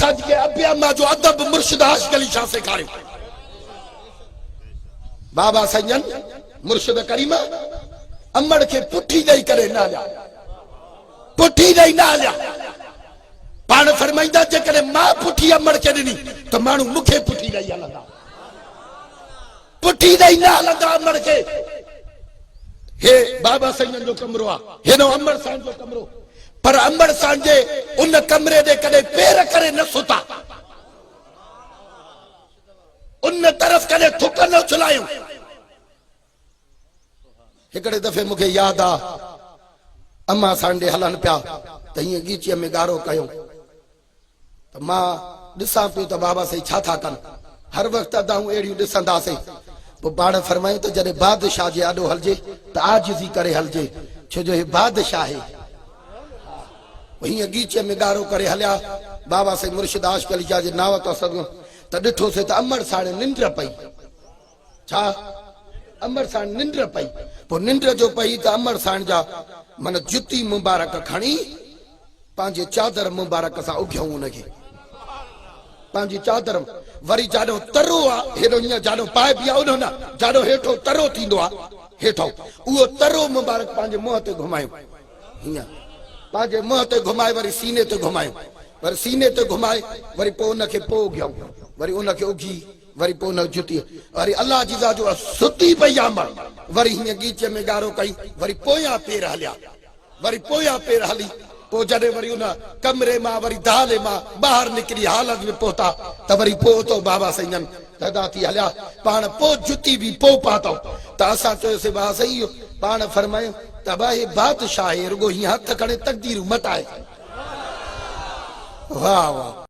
असांखे अबे अम्मा जो अदब मुर्शिद आशिक़ अली शाह सेखारियो। बाबा संजन मुर्शिद करीम अमड़ के पुठी ॾेई करे न हलिया, पुठी ॾेई न हलिया। पाण फरमाईंदा जेकॾहिं मां पुठी अमड़ के ॾिनी त माण्हू मूंखे पुठी ॾेई हलंदा, पुठी ॾेई न हलंदा अमड़ के। हे बाबा संजन जो कमरो आहे, हेॾो अमड़ सां जो कमरो, पर अमड़ सां जे उन कमरे दे कॾहिं पेर करे न सुता, उन तरफ़ कॾहिं थुक न चुलायूं। हिकिड़े दफ़े मूंखे यादि आहे अम्मा सांडे हलनि पिया त हीअं गीचीअ में ॻारो कयूं त मां ॾिसां पियो त बाबा साईं छा था कनि। हर वक़्तु अदाऊं अहिड़ियूं ॾिसंदासीं। पोइ पाण फरमायूं त जॾहिं बादशाह जे आॾो हलिजे त आजिज़ी करे हलिजे, छो जो हे बादशाह आहे। हीअं गीचीअ में ॻारो करे हलिया। बाबा साईं मुर्शिद आशिक़ अली शाह जे नाव तो सघूं त ॾिठोसीं त अमड़ साण निंड पई। छा अमड़ साण निंड पई? पोइ निंड जो पई त अमड़ साण जा मन जुती मुबारक खणी पंहिंजे चादर मुबारक सां उघियऊं उनखे, पंहिंजी चादर वरी जाॾो तरो आहे हेॾो हीअं जाॾो पाए बि आहे उन न जाॾो हेठो तरो थींदो आहे हेठो, उहो तरो मुबारक पंहिंजे मुंहं ते घुमायूं, हीअं पंहिंजे मुंहं ते घुमाए वरी सीने ते घुमायूं, वरी सीने ते घुमाए वरी पोइ उनखे पोइ उघियऊं, वरी उनखे उघी वरी पोइ उन जुती वरी अलाह जी ज़ात जो सुती पई अमड़, वरी हीअं गीचे में ॻारो कई, वरी पोयां पेर हलिया, वरी पोयां पेर हली। पोइ जॾहिं वरी उन कमरे मां वरी दाले मां ॿाहिरि निकिरी हालत में पहुता त वरी पोइ तो बाबा साईं तदा थी हलिया। पाण पोइ जुती बि पोइ पातऊं त असां चयोसीं बा सही पाण फरमायूं त भाई बादशाह रुगो हीअं हथ खणे तकदीर मटाए। वाह वाह।